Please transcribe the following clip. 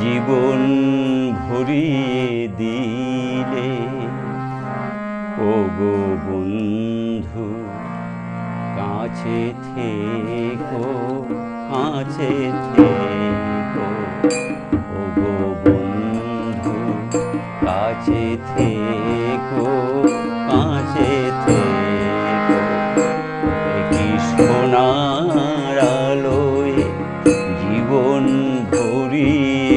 জীবন ভরিয়ে দিলে ও গো বন্ধু কাছে থেকো কাছে থেকো ও গো বন্ধু কাছে থেকো কাছে থেকো কি সোনার আলোয় জীবন ভরিয়ে